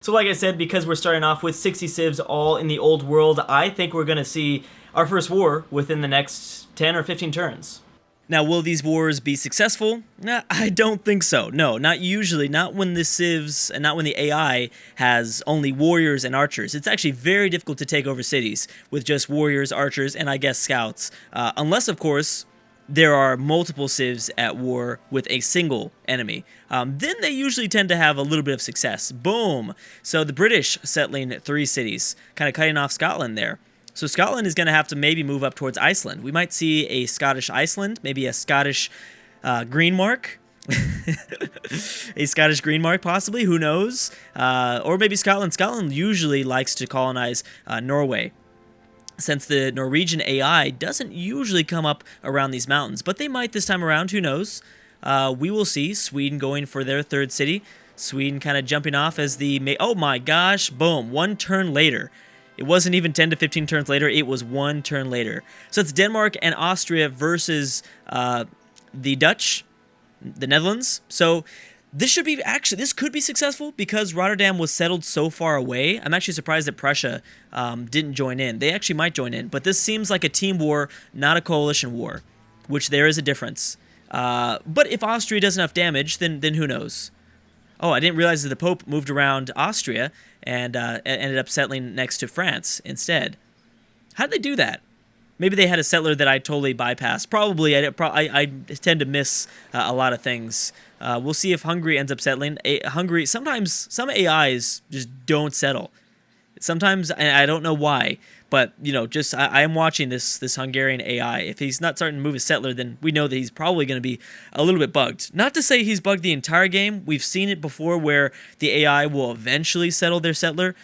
So like I said, because we're starting off with 60 civs all in the old world, I think we're going to see our first war within the next 10 or 15 turns. Now, will these wars be successful? Nah, I don't think so. No, not usually. Not when the civs and not when the AI has only warriors and archers. It's actually very difficult to take over cities with just warriors, archers, and I guess scouts. Unless, of course, there are multiple civs at war with a single enemy. Then they usually tend to have a little bit of success. Boom! So the British settling 3 cities, kind of cutting off Scotland there. So Scotland is going to have to maybe move up towards Iceland. We might see a Scottish Iceland, maybe a Scottish green mark. A Scottish green mark, possibly, who knows? Or maybe Scotland. Scotland usually likes to colonize Norway, since the Norwegian AI doesn't usually come up around these mountains. But they might this time around, who knows? We will see Sweden going for their 3rd city. Sweden kind of jumping off as the... Oh my gosh, boom, 1 turn later. It wasn't even 10 to 15 turns later, it was 1 turn later. So it's Denmark and Austria versus the Dutch, the Netherlands. So this should be this could be successful because Rotterdam was settled so far away. I'm actually surprised that Prussia didn't join in. They actually might join in, but this seems like a team war, not a coalition war, which there is a difference. But if Austria does enough damage, then who knows? Oh, I didn't realize that the Pope moved around Austria and ended up settling next to France instead. How did they do that? Maybe they had a settler that I totally bypassed. Probably. I tend to miss a lot of things. We'll see if Hungary ends up settling. Hungary, sometimes some AIs just don't settle. Sometimes, and I don't know why, but, you know, just I am watching this Hungarian AI. If he's not starting to move his settler, then we know that he's probably going to be a little bit bugged. Not to say he's bugged the entire game. We've seen it before where the AI will eventually settle their settler.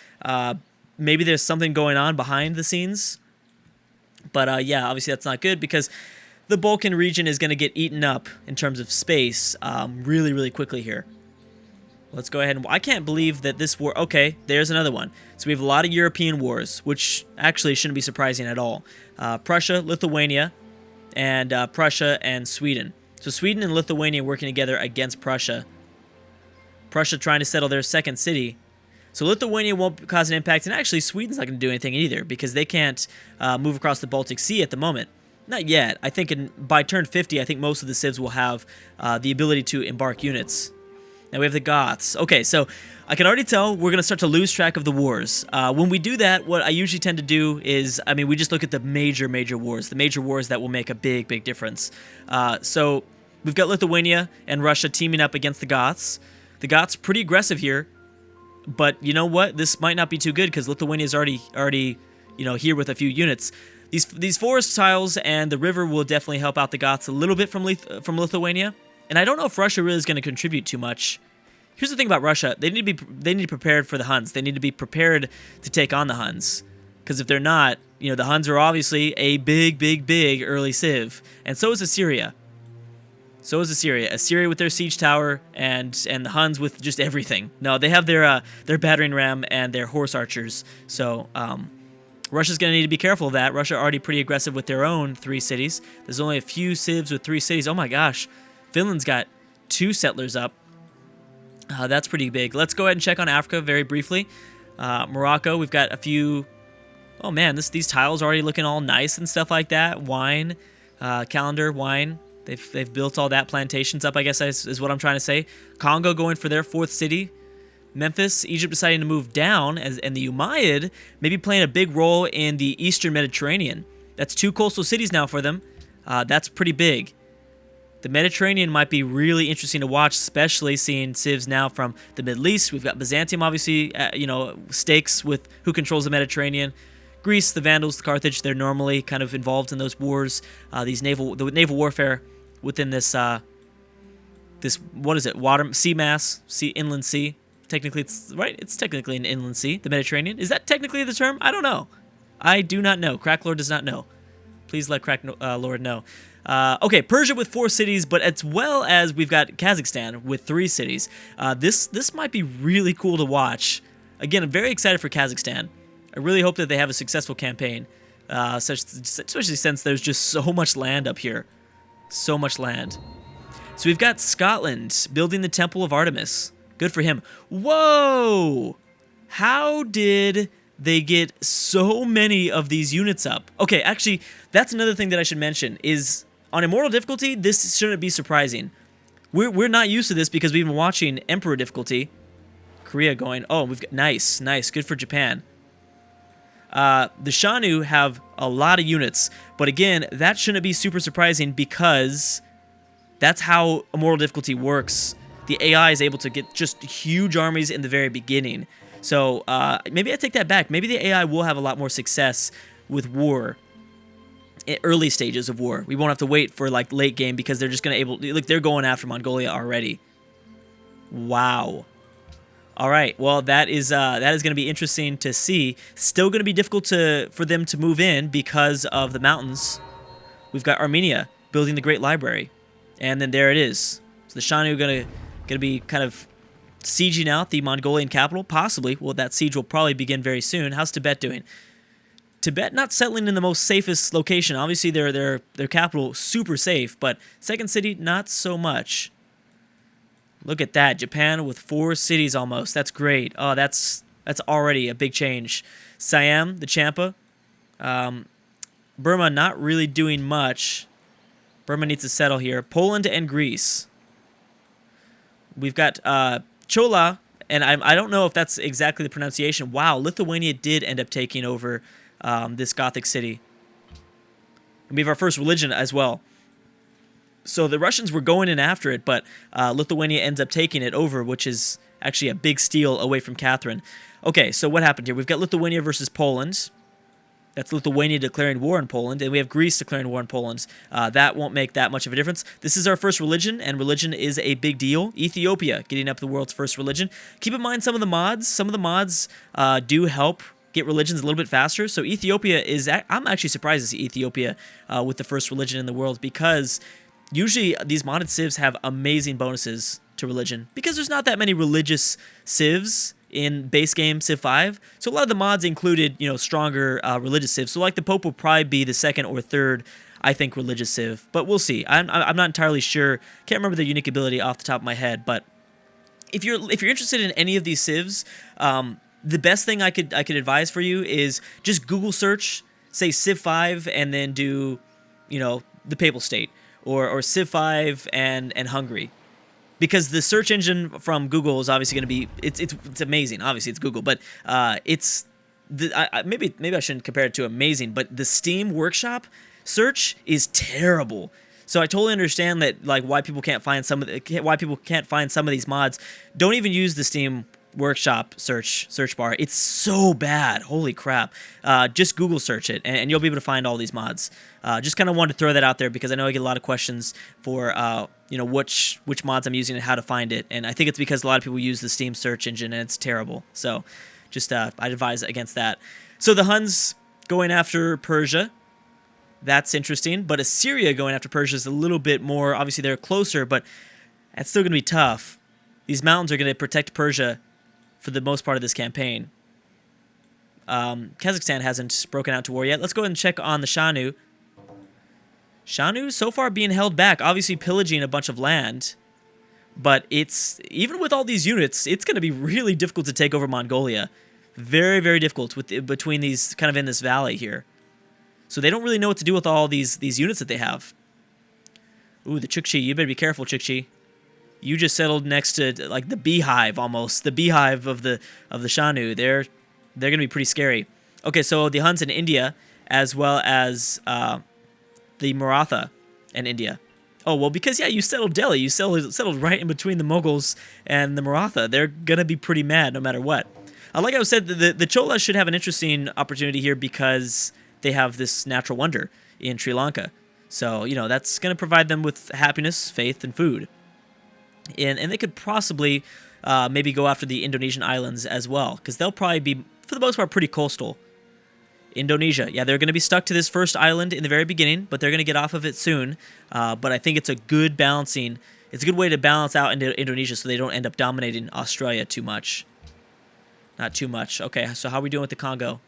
Maybe there's something going on behind the scenes. But, yeah, obviously that's not good because the Balkan region is going to get eaten up in terms of space really, really quickly here. Let's go ahead and... I can't believe that this war... Okay, there's another one. So we have a lot of European wars, which actually shouldn't be surprising at all. Prussia, Lithuania, and Prussia and Sweden. So Sweden and Lithuania working together against Prussia. Prussia trying to settle their 2nd city. So Lithuania won't cause an impact, and actually Sweden's not going to do anything either because they can't move across the Baltic Sea at the moment. Not yet. I think by turn 50, I think most of the civs will have the ability to embark units. Now we have the Goths. Okay, so I can already tell we're going to start to lose track of the wars. When we do that, what I usually tend to do is, we just look at the major wars, the major wars that will make a big difference. So we've got Lithuania and Russia teaming up against the Goths. The Goths pretty aggressive here, but you know what? This might not be too good because Lithuania is already here with a few units. These forest tiles and the river will definitely help out the Goths a little bit from Lithuania. And I don't know if Russia really is going to contribute too much. Here's the thing about Russia. They need to be prepared for the Huns. They need to be prepared to take on the Huns. Because if they're not, the Huns are obviously a big early civ. And so is Assyria. Assyria with their siege tower and the Huns with just everything. No, they have their battering ram and their horse archers. So Russia's going to need to be careful of that. Russia already pretty aggressive with their own 3 cities. There's only a few civs with 3 cities. Oh my gosh. Finland's got 2 settlers up. That's pretty big. Let's go ahead and check on Africa very briefly. Morocco, we've got a few... Oh man, these tiles are already looking all nice and stuff like that. Wine, calendar, wine. They've built all that. Plantations up, I guess is what I'm trying to say. Congo going for their 4th city. Memphis, Egypt deciding to move down, and the Umayyad maybe playing a big role in the Eastern Mediterranean. That's 2 coastal cities now for them. That's pretty big. The Mediterranean might be really interesting to watch, especially seeing civs now from the Middle East. We've got Byzantium, obviously, stakes with who controls the Mediterranean. Greece, the Vandals, the Carthage, they're normally kind of involved in those wars. The naval warfare within this what is it? Inland sea. Technically, it's technically an inland sea, the Mediterranean. Is that technically the term? I don't know. I do not know. Cracklord does not know. Please let Lord know. Okay, Persia with 4 cities, but as well as we've got Kazakhstan with 3 cities. This might be really cool to watch. Again, I'm very excited for Kazakhstan. I really hope that they have a successful campaign, especially since there's just so much land up here. So much land. So we've got Scotland building the Temple of Artemis. Good for him. Whoa! How did they get so many of these units up? Okay, actually, that's another thing that I should mention is on Immortal difficulty, this shouldn't be surprising. We're not used to this because we've been watching Emperor difficulty. Korea going, oh, we've got, nice, good for Japan. The Shanu have a lot of units, but again, that shouldn't be super surprising because that's how Immortal difficulty works. The AI is able to get just huge armies in the very beginning. So maybe I take that back. Maybe the AI will have a lot more success with war, early stages of war. We won't have to wait for like late game because they're just gonna look. They're going after Mongolia already. Wow. All right. Well, that is gonna be interesting to see. Still gonna be difficult for them to move in because of the mountains. We've got Armenia building the Great Library, and then there it is. So the Shanu gonna be kind of sieging out the Mongolian capital, possibly. Well, that siege will probably begin very soon. How's Tibet doing? Tibet not settling in the most safest location. Obviously, their capital super safe, but second city not so much. Look at that, Japan with 4 cities almost. That's great. Oh, that's already a big change. Siam, the Champa. Burma not really doing much. Burma needs to settle here. Poland and Greece. We've got Chola, and I don't know if that's exactly the pronunciation. Wow, Lithuania did end up taking over this Gothic city. And we have our first religion as well. So the Russians were going in after it, but Lithuania ends up taking it over, which is actually a big steal away from Catherine. Okay, so what happened here? We've got Lithuania versus Poland. That's Lithuania declaring war on Poland, and we have Greece declaring war on Poland. That won't make that much of a difference. This is our first religion, and religion is a big deal. Ethiopia getting up the world's first religion. Keep in mind some of the mods. Some of the mods do help get religions a little bit faster. So Ethiopia is... I'm actually surprised to see Ethiopia with the first religion in the world because usually these modded civs have amazing bonuses to religion because there's not that many religious civs in base game Civ 5. So a lot of the mods included, stronger religious civs. So like the Pope will probably be the second or third, I think, religious civ. But we'll see. I'm not entirely sure. Can't remember the unique ability off the top of my head. But if you're interested in any of these civs, the best thing I could advise for you is just Google search, say Civ 5, and then do, the Papal State or Civ 5 and Hungary. Because the search engine from Google is obviously going to be it's amazing. Obviously, it's Google, but maybe I shouldn't compare it to amazing. But the Steam Workshop search is terrible. So I totally understand that why people can't find some of these mods. Don't even use the Steam Workshop search bar. It's so bad. Holy crap. Just Google search it and you'll be able to find all these mods. Just kind of wanted to throw that out there because I know I get a lot of questions for which mods I'm using and how to find it. And I think it's because a lot of people use the Steam search engine and it's terrible. So just I'd advise against that. So the Huns going after Persia. That's interesting. But Assyria going after Persia is a little bit more. Obviously they're closer, but that's still going to be tough. These mountains are going to protect Persia for the most part of this campaign. Kazakhstan hasn't broken out to war yet. Let's go ahead and check on the Shanu. Shanu so far being held back, obviously pillaging a bunch of land, but it's even with all these units, it's going to be really difficult to take over Mongolia. Very, very difficult between these kind of in this valley here. So they don't really know what to do with all these units that they have. Ooh, the Chukchi, you better be careful, Chukchi. You just settled next to like the beehive almost, the beehive of the Shanu. They're going to be pretty scary. Okay, so the Huns in India as well as the Maratha in India. Oh, well, because, yeah, you settled Delhi. You settled right in between the Mughals and the Maratha. They're going to be pretty mad no matter what. Like I said, the Cholas should have an interesting opportunity here because they have this natural wonder in Sri Lanka. So, that's going to provide them with happiness, faith, and food. And they could possibly maybe go after the Indonesian islands as well because they'll probably be, for the most part, pretty coastal. Indonesia. Yeah, they're going to be stuck to this first island in the very beginning, but they're going to get off of it soon. But I think it's a good balancing. It's a good way to balance out into Indonesia so they don't end up dominating Australia too much. Not too much. Okay, so how are we doing with the Congo?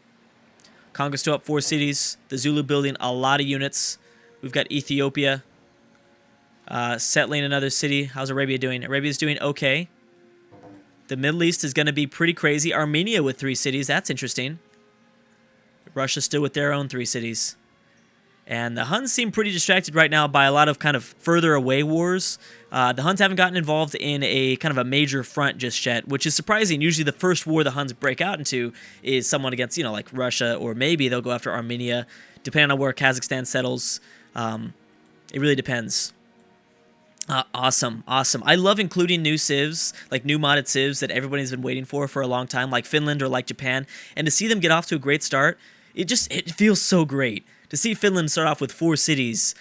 Congo's still up 4 cities. The Zulu building a lot of units. We've got Ethiopia settling another city. How's Arabia doing? Arabia's doing okay. The Middle East is going to be pretty crazy. Armenia with 3 cities. That's interesting. Russia still with their own 3 cities. And the Huns seem pretty distracted right now by a lot of kind of further away wars. The Huns haven't gotten involved in a kind of a major front just yet, which is surprising. Usually the first war the Huns break out into is someone against, you know, like Russia, or maybe they'll go after Armenia, depending on where Kazakhstan settles. It really depends. Awesome. I love including new civs, like new modded civs that everybody's been waiting for a long time, like Finland or like Japan. And to see them get off to a great start, it feels so great. To see Finland start off with 4 cities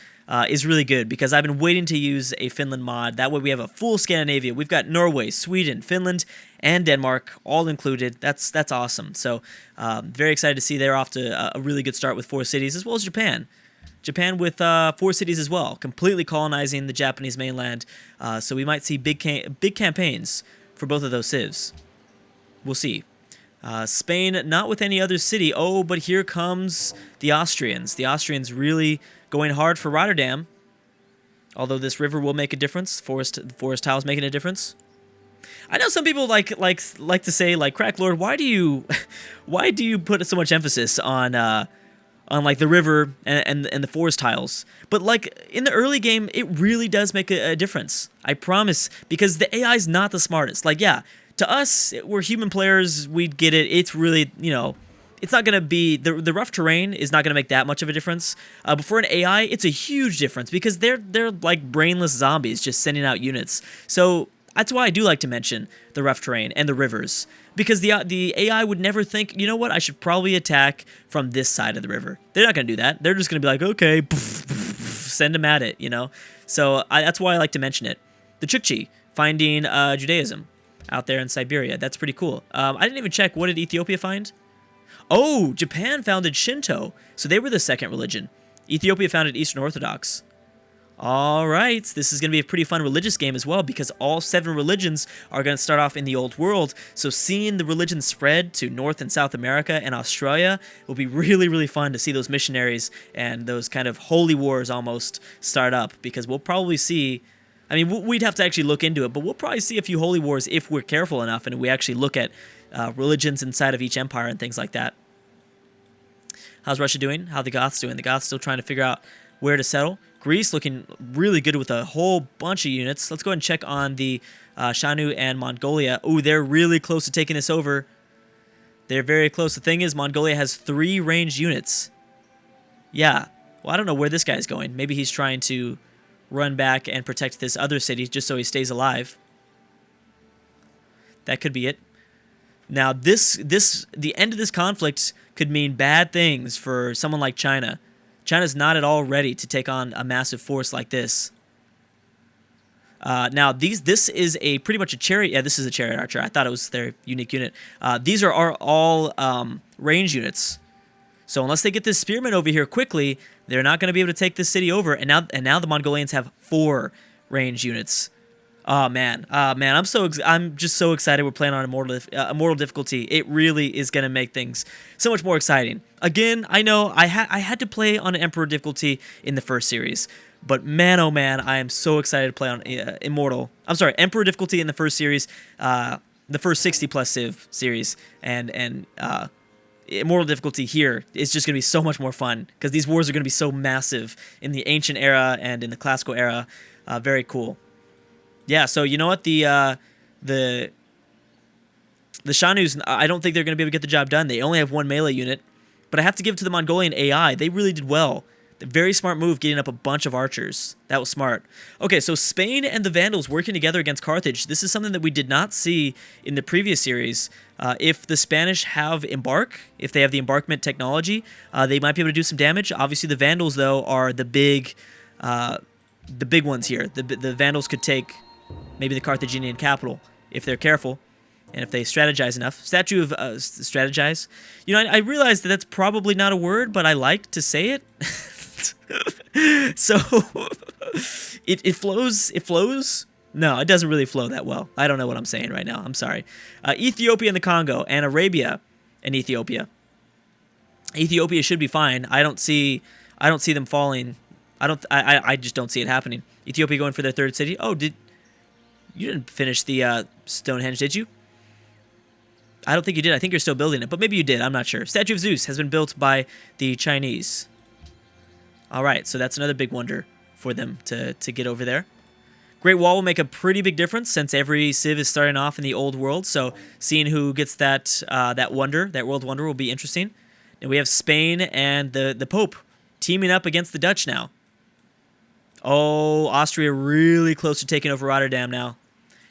is really good, because I've been waiting to use a Finland mod. That way we have a full Scandinavia. We've got Norway, Sweden, Finland, and Denmark all included. That's awesome. So very excited to see they're off to a really good start with 4 cities, as well as Japan. Japan with 4 cities as well, completely colonizing the Japanese mainland. So we might see big campaigns for both of those civs. We'll see. Spain, not with any other city. Oh, but here comes the Austrians. The Austrians really going hard for Rotterdam. Although this river will make a difference. Forest tiles making a difference. I know some people like to say, like, Crack Lord, why do you put so much emphasis on like the river and the forest tiles? But like in the early game, it really does make a difference. I promise, because the AI is not the smartest. Like, yeah, to us, we're human players, we'd get it. It's really, you know, it's not going to be, the rough terrain is not going to make that much of a difference. But for an AI, it's a huge difference, because they're like brainless zombies just sending out units. So that's why I do like to mention the rough terrain and the rivers, because the AI would never think, you know what, I should probably attack from this side of the river. They're not going to do that. They're just going to be like, okay, send them at it, you know? So that's why I like to mention it. The Chukchi, finding Judaism out there in Siberia. That's pretty cool. I didn't even check. What did Ethiopia find? Oh, Japan founded Shinto. So they were the second religion. Ethiopia founded Eastern Orthodox. All right, this is going to be a pretty fun religious game as well, because all 7 religions are going to start off in the Old World. So seeing the religions spread to North and South America and Australia will be really, really fun to see those missionaries and those kind of holy wars almost start up, because we'll probably see, I mean, we'd have to actually look into it, but we'll probably see a few holy wars if we're careful enough and we actually look at religions inside of each empire and things like that. How's Russia doing? How are the Goths doing? The Goths still trying to figure out where to settle. Greece looking really good with a whole bunch of units. Let's go ahead and check on the Shanu and Mongolia. Ooh, they're really close to taking this over. They're very close. The thing is, Mongolia has 3 ranged units. Yeah. Well, I don't know where this guy's going. Maybe he's trying to run back and protect this other city just so he stays alive. That could be it. Now, the end of this conflict could mean bad things for someone like China. China's not at all ready to take on a massive force like this. Now, this is pretty much a chariot. Yeah, this is a chariot archer. I thought it was their unique unit. These are all range units. So unless they get this spearman over here quickly, they're not going to be able to take this city over. And now the Mongolians have 4 range units. Oh man, I'm just so excited we're playing on immortal difficulty. It really is gonna make things so much more exciting. Again, I know I had to play on an Emperor difficulty in the first series, but man, oh man, I am so excited to play on Emperor difficulty in the first series, the first 60+ Civ series, and immortal difficulty here is just gonna be so much more fun, because these wars are gonna be so massive in the ancient era and in the classical era. Very cool. Yeah, so you know what, the Shanus, I don't think they're going to be able to get the job done. They only have 1 melee unit, but I have to give it to the Mongolian AI. They really did well. The very smart move, getting up a bunch of archers. That was smart. Okay, so Spain and the Vandals working together against Carthage. This is something that we did not see in the previous series. If the Spanish have embark, if they have the embarkment technology, they might be able to do some damage. Obviously, the Vandals, though, are the big ones here. The Vandals could take maybe the Carthaginian capital if they're careful and if they strategize enough. Statue of strategize. You know, I realize that that's probably not a word, but I like to say it. So it flows. It flows. No, it doesn't really flow that well. I don't know what I'm saying right now. I'm sorry. Ethiopia and the Congo, and Arabia and Ethiopia. Ethiopia should be fine. I don't see them falling. I just don't see it happening. Ethiopia going for their 3rd city. Oh, you didn't finish the Stonehenge, did you? I don't think you did. I think you're still building it, but maybe you did. I'm not sure. Statue of Zeus has been built by the Chinese. All right, so that's another big wonder for them to get over there. Great Wall will make a pretty big difference since every civ is starting off in the old world. So seeing who gets that wonder, that world wonder, will be interesting. And we have Spain and the Pope teaming up against the Dutch now. Oh, Austria really close to taking over Rotterdam now.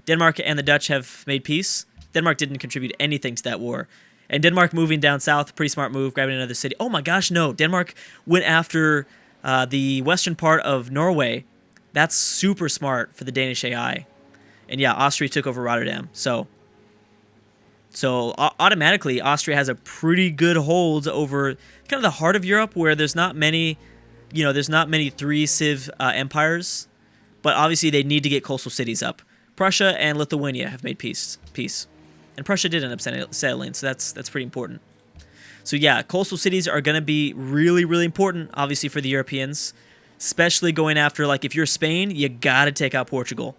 Denmark and the Dutch have made peace. Denmark didn't contribute anything to that war. And Denmark moving down south, pretty smart move, grabbing another city. Oh my gosh, no. Denmark went after the western part of Norway. That's super smart for the Danish AI. And yeah, Austria took over Rotterdam. So automatically, Austria has a pretty good hold over kind of the heart of Europe, where there's not many, there's not many 3 civ empires. But obviously, they need to get coastal cities up. Prussia and Lithuania have made peace. And Prussia did end up settling, so that's pretty important. So yeah, coastal cities are going to be really, really important, obviously, for the Europeans. Especially going after, like, if you're Spain, you got to take out Portugal.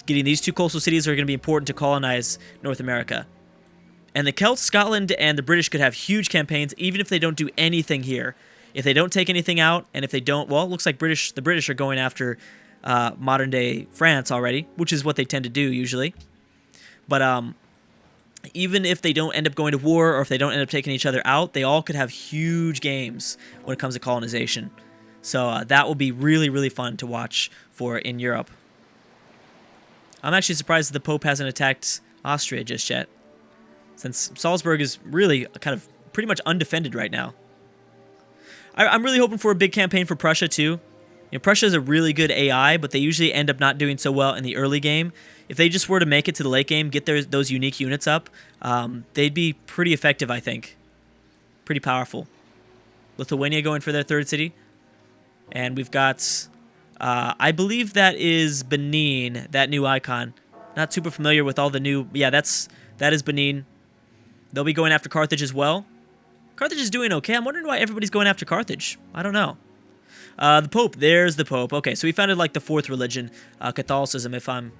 Getting these 2 coastal cities are going to be important to colonize North America. And the Celts, Scotland, and the British could have huge campaigns, even if they don't do anything here. If they don't take anything out, and if they don't, well, it looks like the British are going after modern-day France already, which is what they tend to do usually. But even if they don't end up going to war, or if they don't end up taking each other out, they all could have huge games when it comes to colonization. So that will be really, really fun to watch for in Europe. I'm actually surprised that the Pope hasn't attacked Austria just yet, since Salzburg is really kind of pretty much undefended right now. I'm really hoping for a big campaign for Prussia too. Prussia is a really good AI, but they usually end up not doing so well in the early game. If they just were to make it to the late game, get those unique units up, they'd be pretty effective, I think. Pretty powerful. Lithuania going for their 3rd city. And we've got, I believe that is Benin, that new icon. Not super familiar with all the new, yeah, that is Benin. They'll be going after Carthage as well. Carthage is doing okay. I'm wondering why everybody's going after Carthage. I don't know. The Pope, there's the Pope. Okay, so he founded like the 4th religion, Catholicism, if I'm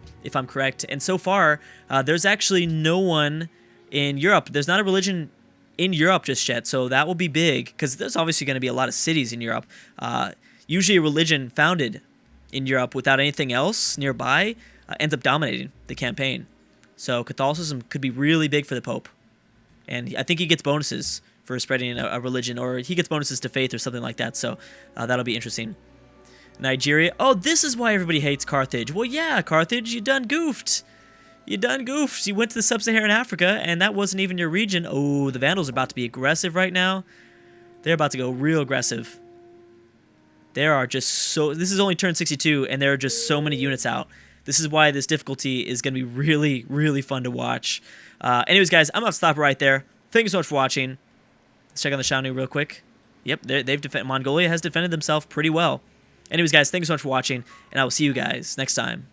correct. And so far, there's actually no one in Europe. There's not a religion in Europe just yet, so that will be big, because there's obviously going to be a lot of cities in Europe. Usually a religion founded in Europe without anything else nearby ends up dominating the campaign. So Catholicism could be really big for the Pope. And I think he gets bonuses for spreading a religion, or he gets bonuses to faith or something like that, so that'll be interesting. Nigeria. Oh, this is why everybody hates Carthage. Well, yeah, Carthage, you done goofed. You done goofed. You went to the sub-Saharan Africa, and that wasn't even your region. Oh, the Vandals are about to be aggressive right now. They're about to go real aggressive. There are just so... This is only turn 62, and there are just so many units out. This is why this difficulty is going to be really, really fun to watch. Anyways, guys, I'm going to stop right there. Thank you so much for watching. Let's check on the Xiaonu real quick. Yep, Mongolia has defended themselves pretty well. Anyways, guys, thank you so much for watching, and I will see you guys next time.